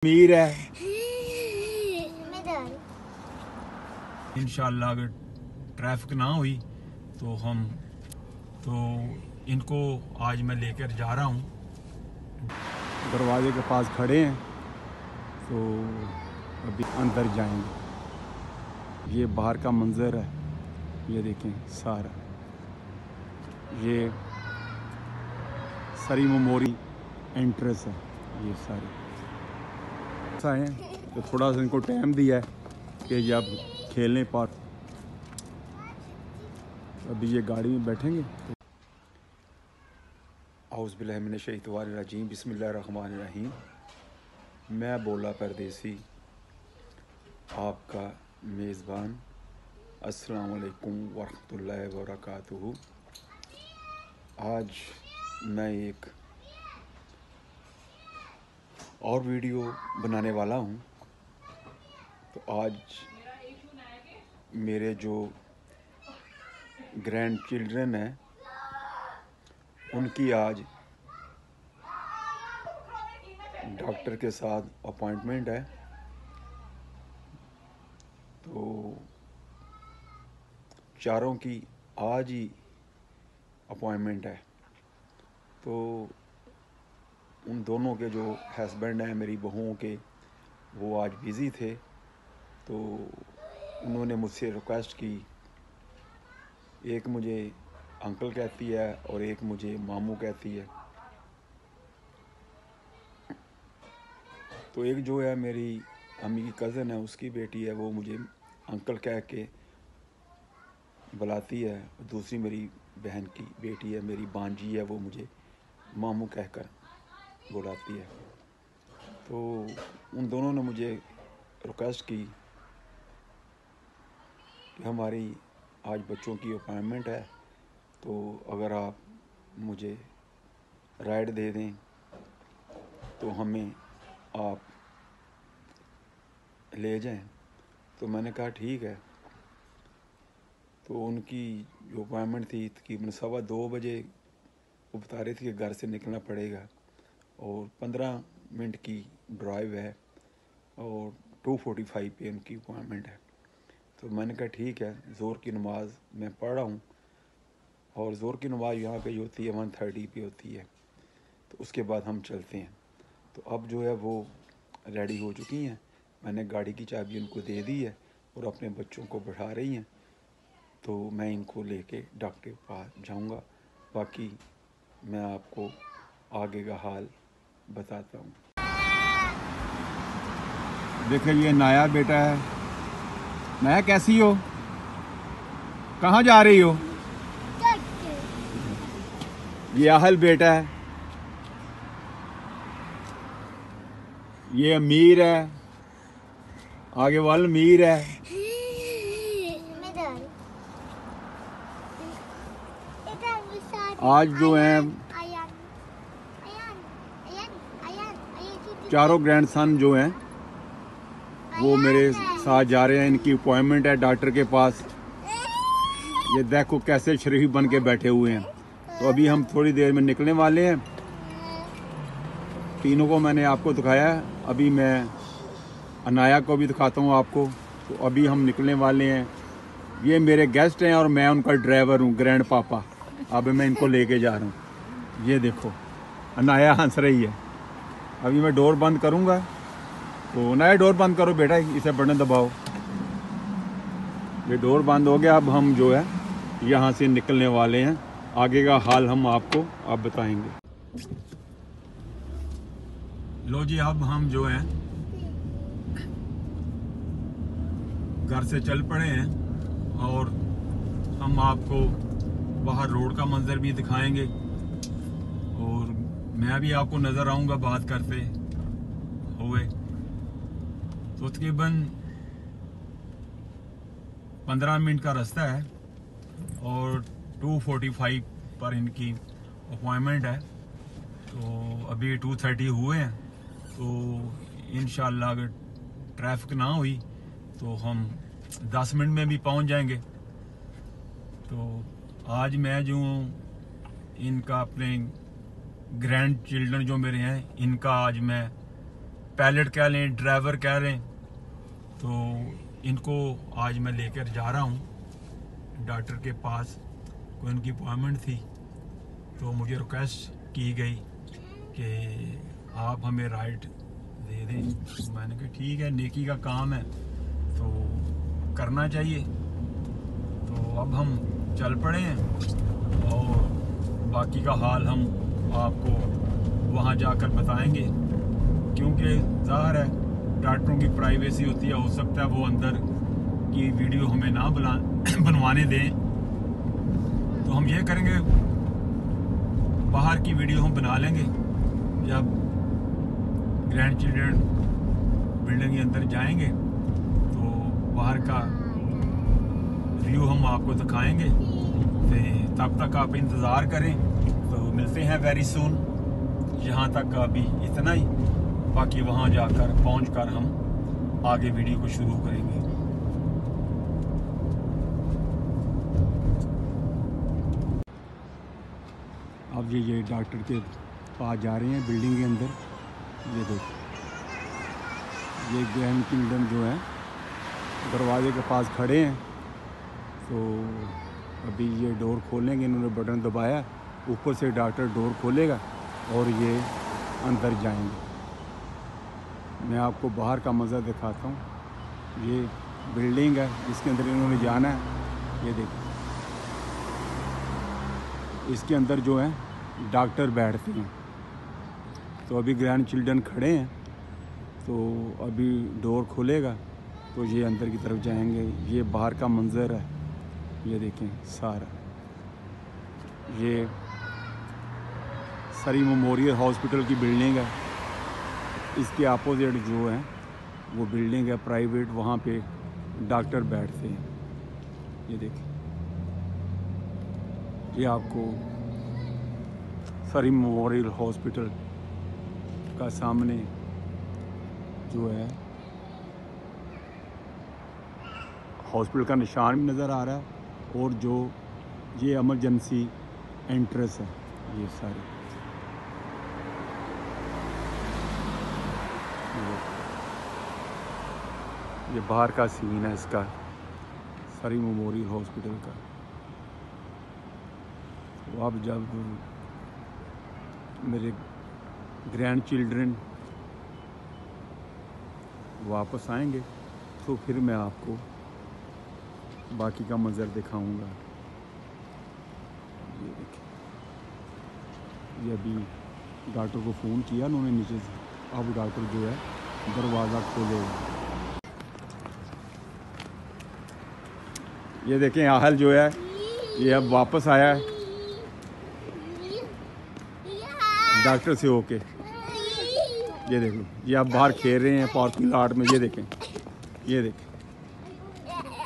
उम्मीद है इंशाल्लाह अगर ट्रैफिक ना हुई तो इनको आज मैं लेकर जा रहा हूँ। दरवाजे के पास खड़े हैं तो अभी अंदर जाएंगे। ये बाहर का मंजर है, ये देखें सारा। ये सरी मेमोरी एंट्रेंस है। ये सारे ऐसा है तो थोड़ा सा इनको टाइम दिया है कि जब खेलने पार्क, अभी ये गाड़ी में बैठेंगे। औज़ु बिल्लाहि मिनश शैतानिर रजीम, बिस्मिल्लाहिर रहमानिर रहीम। मैं बोला परदेसी, आपका मेज़बान। अस्सलामु अलैकुम वरहमतुल्लाहि वबरकातुहू। आज मैं एक और वीडियो बनाने वाला हूँ। तो आज मेरे जो ग्रैंड चिल्ड्रन हैं उनकी आज डॉक्टर के साथ अपॉइंटमेंट है। तो चारों की आज ही अपॉइंटमेंट है। तो उन दोनों के जो हस्बैंड हैं मेरी बहुओं के, वो आज बिज़ी थे। तो उन्होंने मुझसे रिक्वेस्ट की, एक मुझे अंकल कहती है और एक मुझे मामू कहती है। तो एक जो है मेरी अम्मी की कज़न है, उसकी बेटी है, वो मुझे अंकल कह के बुलाती है। दूसरी मेरी बहन की बेटी है, मेरी भांजी है, वो मुझे मामू कहकर बुलाती है। तो उन दोनों ने मुझे रिक्वेस्ट की कि हमारी आज बच्चों की अपॉइंटमेंट है, तो अगर आप मुझे राइड दे दें तो हमें आप ले जाएं। तो मैंने कहा ठीक है। तो उनकी जो अपॉइंटमेंट थी तकरीबन 2:15 बजे, वो बता रही थी कि घर से निकलना पड़ेगा और 15 मिनट की ड्राइव है और 2:45 पे उनकी अपॉइंटमेंट है। तो मैंने कहा ठीक है, ज़ोर की नमाज़ मैं पढ़ रहा हूँ और ज़ोर की नमाज़ यहाँ पे जो होती है 1:30 पे होती है। तो उसके बाद हम चलते हैं। तो अब जो है वो रेडी हो चुकी हैं। मैंने गाड़ी की चाबी उनको दे दी है और अपने बच्चों को बैठा रही हैं। तो मैं इनको लेके डॉक्टर के पास जाऊंगा। बाकी मैं आपको आगे का हाल बताता हूँ। देखिए ये नाया बेटा है। नाया कैसी हो, कहाँ जा रही हो? ये आहल बेटा है, ये अमीर है, आगे वाल अमीर है। आज जो हैं चारों ग्रैंडसन जो हैं वो मेरे साथ जा रहे हैं। इनकी अपॉइंटमेंट है डॉक्टर के पास। ये देखो कैसे शरीफ बन के बैठे हुए हैं। तो अभी हम थोड़ी देर में निकलने वाले हैं। तीनों को मैंने आपको दिखाया है, अभी मैं अनाया को भी दिखाता हूँ आपको। तो अभी हम निकलने वाले हैं। ये मेरे गेस्ट हैं और मैं उनका ड्राइवर हूँ, ग्रैंड पापा। अब मैं इनको लेके जा रहा हूँ। ये देखो अनाया हंस रही है। अभी मैं डोर बंद करूँगा। तो अनाया डोर बंद करो बेटा, इसे बटन दबाओ। ये डोर बंद हो गया। अब हम जो है यहाँ से निकलने वाले हैं। आगे का हाल हम आपको अब बताएंगे। लो जी, अब हम जो हैं घर से चल पड़े हैं और हम आपको बाहर रोड का मंजर भी दिखाएंगे और मैं भी आपको नज़र आऊँगा बात करते हुए। तो तकरीबन 15 मिनट का रास्ता है और 2:45 पर इनकी अपॉइंटमेंट है। तो अभी 2:30 हुए हैं। तो इंशाल्लाह अगर ट्रैफिक ना हुई तो हम 10 मिनट में भी पहुंच जाएंगे। तो आज मैं जो इनका अपने ग्रैंड चिल्ड्रन जो मेरे हैं, इनका आज मैं पायलट कह लें, ड्राइवर कह लें। तो इनको आज मैं लेकर जा रहा हूँ डॉक्टर के पास। कोई उनकी अपॉइंटमेंट थी, तो मुझे रिक्वेस्ट की गई कि आप हमें राइड दे दें। मैंने कहा ठीक है, नेकी का काम है तो करना चाहिए। तो अब हम चल पड़े हैं और बाकी का हाल हम आपको वहाँ जाकर बताएंगे, क्योंकि ज़ाहिर है डॉक्टरों की प्राइवेसी होती है। हो सकता है वो अंदर की वीडियो हमें ना बनवाने दें, तो हम ये करेंगे, बाहर की वीडियो हम बना लेंगे। जब ग्रैंड चिल्ड्रन बिल्डिंग के अंदर जाएंगे तो बाहर का व्यू हम आपको दिखाएंगे। तो तब तक आप इंतज़ार करें, तो मिलते हैं वेरी सून। यहाँ तक अभी इतना ही, बाकी वहाँ जाकर पहुँचकर हम आगे वीडियो को शुरू करेंगे। अब ये डॉक्टर के पास जा रहे हैं बिल्डिंग के अंदर। ये देखो, ये ग्रैंड चिल्ड्रन जो है दरवाजे के पास खड़े हैं। तो अभी ये डोर खोलेंगे, इन्होंने बटन दबाया, ऊपर से डॉक्टर डोर खोलेगा और ये अंदर जाएंगे। मैं आपको बाहर का मंजर दिखाता हूँ। ये बिल्डिंग है जिसके अंदर इन्होंने जाना है। ये देखो, इसके अंदर जो है डॉक्टर बैठते हैं। तो अभी ग्रैंड चिल्ड्रन खड़े हैं, तो अभी डोर खुलेगा तो ये अंदर की तरफ जाएंगे। ये बाहर का मंजर है, ये देखें सारा। ये सरी मेमोरियल हॉस्पिटल की बिल्डिंग है। इसके अपोजिट जो है वो बिल्डिंग है प्राइवेट, वहाँ पे डॉक्टर बैठते हैं। ये देखें, ये आपको सरी मेमोरियल हॉस्पिटल का सामने जो है हॉस्पिटल का निशान भी नज़र आ रहा है। और जो ये इमरजेंसी एंट्रेंस है, ये सारी ये बाहर का सीन है इसका, सरी मेमोरियल हॉस्पिटल का। तो अब जब मेरे ग्रैंड चिल्ड्रन वापस आएंगे तो फिर मैं आपको बाकी का मंजर दिखाऊंगा। ये देखिए, ये अभी डॉक्टर को फ़ोन किया उन्होंने नीचे से। अब डॉक्टर जो है दरवाज़ा खोलेगा। ये देखें, आहल जो है ये अब वापस आया है डॉक्टर से होके। ये देखो, ये आप बाहर खेल रहे हैं पार्किंग लॉट में। ये देखें, ये देखें,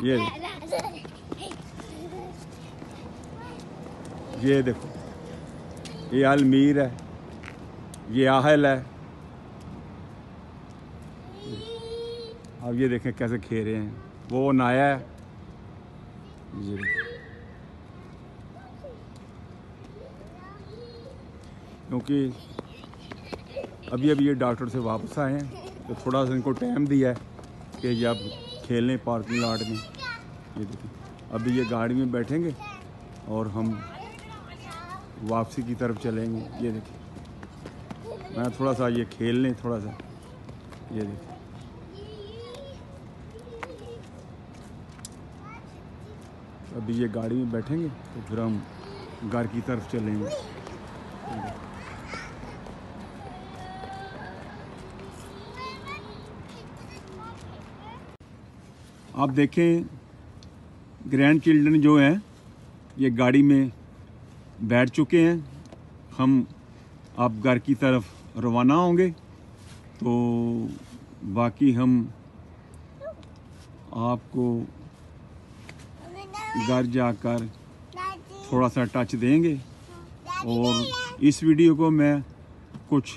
ये देखें, ये देखो, ये अलमीर है, ये आहल है। अब ये देखें कैसे खेल रहे हैं। वो नाया है, ये देखें। क्योंकि अभी ये डॉक्टर से वापस आए हैं तो थोड़ा सा इनको टाइम दिया है कि जब खेलें पार्किंग लॉट में। ये देखिए, अभी ये गाड़ी में बैठेंगे और हम वापसी की तरफ चलेंगे। ये देखिए, मैं थोड़ा सा ये खेल लें थोड़ा सा। ये देखिए, अभी ये गाड़ी में बैठेंगे तो फिर हम घर की तरफ चलेंगे। आप देखें, ग्रैंड चिल्ड्रन जो हैं ये गाड़ी में बैठ चुके हैं। हम अब घर की तरफ रवाना होंगे, तो बाकी हम आपको घर जाकर थोड़ा सा टच देंगे। और इस वीडियो को मैं कुछ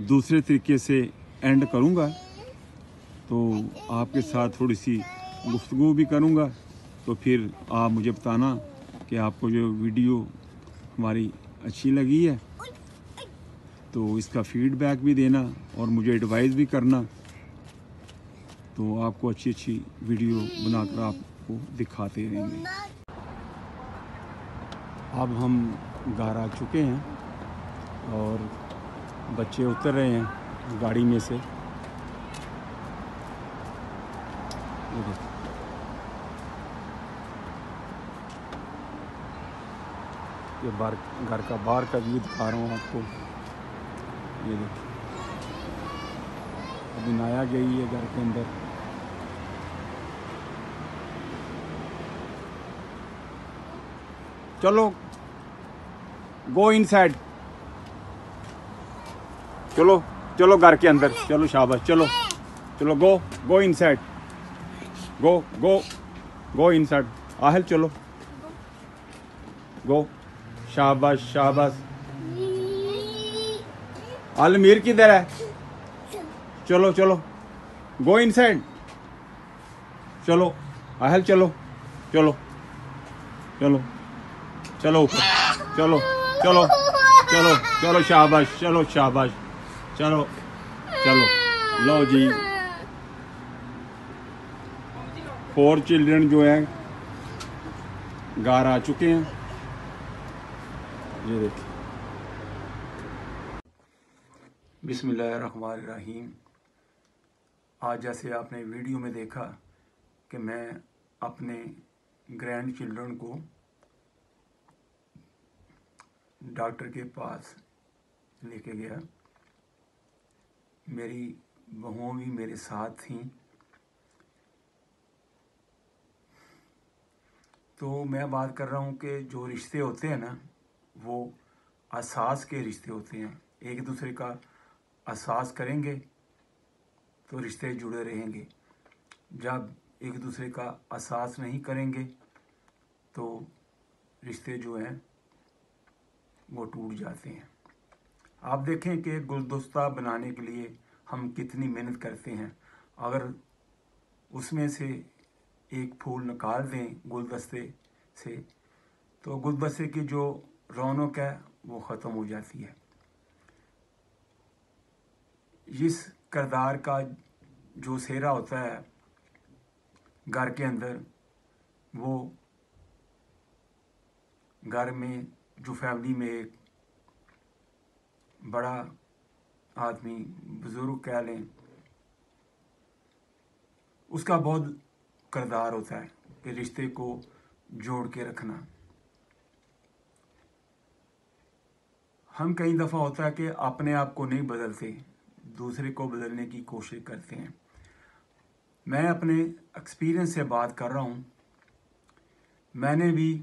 दूसरे तरीके से एंड करूँगा, तो आपके साथ थोड़ी सी गुफ्तगू भी करूँगा। तो फिर आप मुझे बताना कि आपको जो वीडियो हमारी अच्छी लगी है। तो इसका फीडबैक भी देना और मुझे एडवाइस भी करना, तो आपको अच्छी अच्छी वीडियो बनाकर आपको दिखाते रहेंगे। अब हम घर आ चुके हैं और बच्चे उतर रहे हैं गाड़ी में से। ये बार घर का बाहर का व्यू दिखा रहा हूँ आपको। ये देखिए, अभी नाया गई है घर के अंदर। चलो गो इनसाइड, चलो चलो घर के अंदर, चलो शाबाश, चलो चलो गो इनसाइड, गो इनसाइड। आहल चलो, गो, शाबाश शाबाश। आलमीर किधर है? चलो चलो गो इनसाइड, चलो आहल चलो चलो चलो चलो चलो चलो चलो चलो शाबाश, चलो शाबाश, चलो चलो। लो जी, 4 चिल्ड्रन जो हैं घर आ चुके हैं। ये देखिए, बिस्मिल्लाहिर्रहमानिर्रहीम। आज जैसे आपने वीडियो में देखा कि मैं अपने ग्रैंड चिल्ड्रन को डॉक्टर के पास लेके गया, मेरी बहुएं भी मेरे साथ थीं। तो मैं बात कर रहा हूँ कि जो रिश्ते होते हैं ना, वो एहसास के रिश्ते होते हैं। एक दूसरे का एहसास करेंगे तो रिश्ते जुड़े रहेंगे। जब एक दूसरे का एहसास नहीं करेंगे तो रिश्ते जो हैं वो टूट जाते हैं। आप देखें कि गुलदस्ता बनाने के लिए हम कितनी मेहनत करते हैं। अगर उसमें से एक फूल निकाल दें गुलदस्ते से, तो गुलदस्ते की जो रौनक है वो ख़त्म हो जाती है। इस किरदार का जो सेहरा होता है घर के अंदर, वो घर में जो फैमिली में एक बड़ा आदमी, बुजुर्ग कह लें, उसका बहुत किरदार होता है कि रिश्ते को जोड़ के रखना। हम कई दफ़ा होता है कि अपने आप को नहीं बदलते, दूसरे को बदलने की कोशिश करते हैं। मैं अपने एक्सपीरियंस से बात कर रहा हूँ। मैंने भी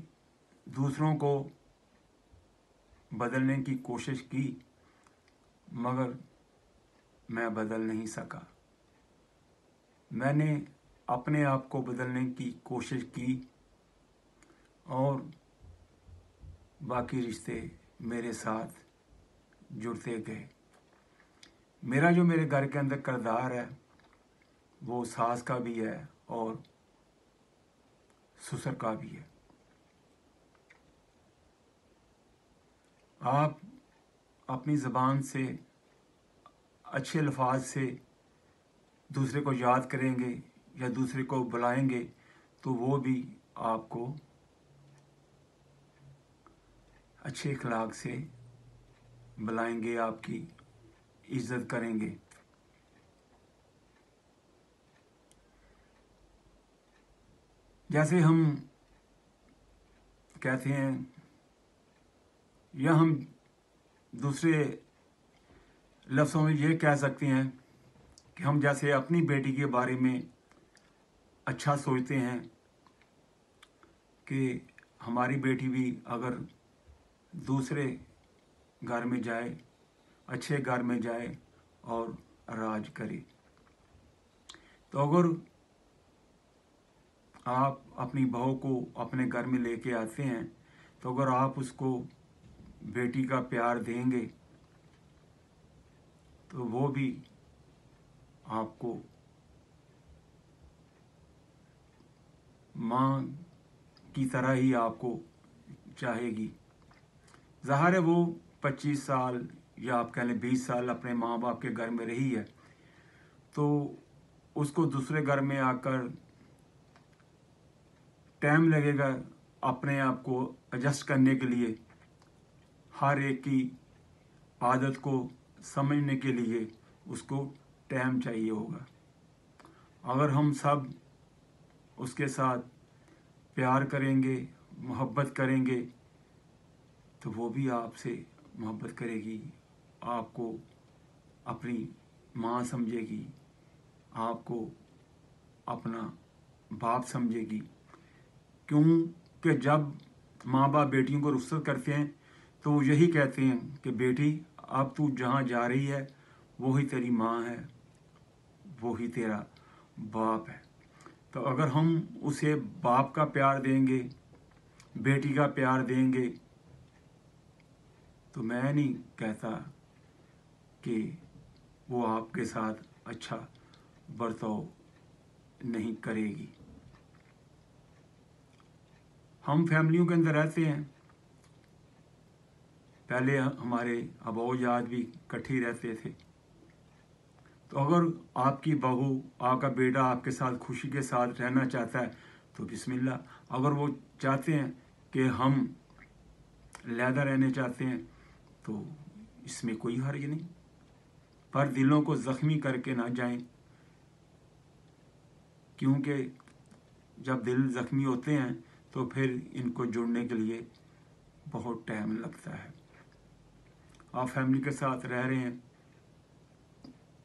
दूसरों को बदलने की कोशिश की, मगर मैं बदल नहीं सका। मैंने अपने आप को बदलने की कोशिश की और बाकी रिश्ते मेरे साथ जुड़ते गए। मेरा जो मेरे घर के अंदर किरदार है वो सास का भी है और ससुर का भी है। आप अपनी ज़बान से अच्छे अल्फाज से दूसरे को याद करेंगे या दूसरे को बुलाएंगे तो वो भी आपको अच्छे अखलाक से बुलाएंगे, आपकी इज्जत करेंगे। जैसे हम कहते हैं या हम दूसरे लफ्ज़ों में ये कह सकते हैं कि हम जैसे अपनी बेटी के बारे में अच्छा सोचते हैं कि हमारी बेटी भी अगर दूसरे घर में जाए, अच्छे घर में जाए और राज करे। तो अगर आप अपनी बहू को अपने घर में लेके आते हैं तो अगर आप उसको बेटी का प्यार देंगे तो वो भी आपको माँ की तरह ही आपको चाहेगी। ज़ाहिर है वो 25 साल या आप कह लें 20 साल अपने माँ बाप के घर में रही है, तो उसको दूसरे घर में आकर टाइम लगेगा अपने आप को एडजस्ट करने के लिए, हर एक की आदत को समझने के लिए उसको टाइम चाहिए होगा। अगर हम सब उसके साथ प्यार करेंगे, मोहब्बत करेंगे, तो वो भी आपसे मोहब्बत करेगी, आपको अपनी माँ समझेगी, आपको अपना बाप समझेगी। क्योंकि जब माँ बाप बेटियों को रुखसत करते हैं तो वो यही कहते हैं कि बेटी अब तू जहाँ जा रही है वो ही तेरी माँ है, वो ही तेरा बाप है। तो अगर हम उसे बाप का प्यार देंगे, बेटी का प्यार देंगे, तो मैं नहीं कहता कि वो आपके साथ अच्छा बर्ताव नहीं करेगी। हम फैमिलियों के अंदर रहते हैं, पहले हमारे अबोजाद भी इकट्ठे रहते थे। तो अगर आपकी बहू, आपका बेटा आपके साथ खुशी के साथ रहना चाहता है तो बिस्मिल्लाह। अगर वो चाहते हैं कि हम अलहदा रहने चाहते हैं तो इसमें कोई हर्ज नहीं, पर दिलों को ज़ख्मी करके ना जाएं, क्योंकि जब दिल ज़ख्मी होते हैं तो फिर इनको जुड़ने के लिए बहुत टाइम लगता है। आप फैमिली के साथ रह रहे हैं,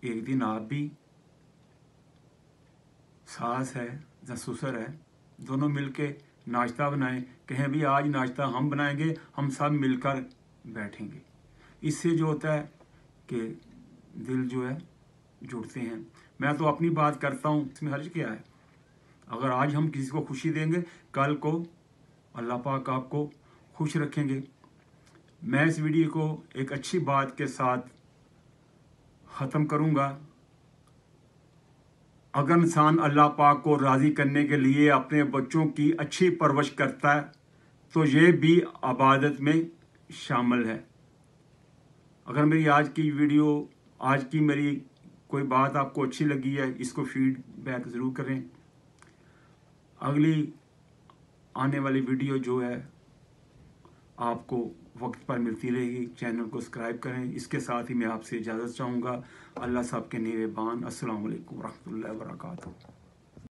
एक दिन आप भी, सास है या ससुर है, दोनों मिलके नाश्ता बनाएं, कहें भी आज नाश्ता हम बनाएंगे, हम सब मिलकर बैठेंगे। इससे जो होता है कि दिल जो है जुड़ते हैं। मैं तो अपनी बात करता हूँ, इसमें हर्ज क्या है? अगर आज हम किसी को खुशी देंगे, कल को अल्लाह पाक आपको खुश रखेंगे। मैं इस वीडियो को एक अच्छी बात के साथ ख़त्म करूँगा। अगर इंसान अल्लाह पाक को राज़ी करने के लिए अपने बच्चों की अच्छी परवरिश करता है तो ये भी इबादत में शामिल है। अगर मेरी आज की वीडियो, आज की मेरी कोई बात आपको अच्छी लगी है, इसको फीडबैक ज़रूर करें। अगली आने वाली वीडियो जो है आपको वक्त पर मिलती रहेगी। चैनल को सब्सक्राइब करें। इसके साथ ही मैं आपसे इजाज़त चाहूँगा। अल्लाह साहब के नेवेबान। अस्सलाम वालेकुम रहमतुल्लाहि व बरकातहू।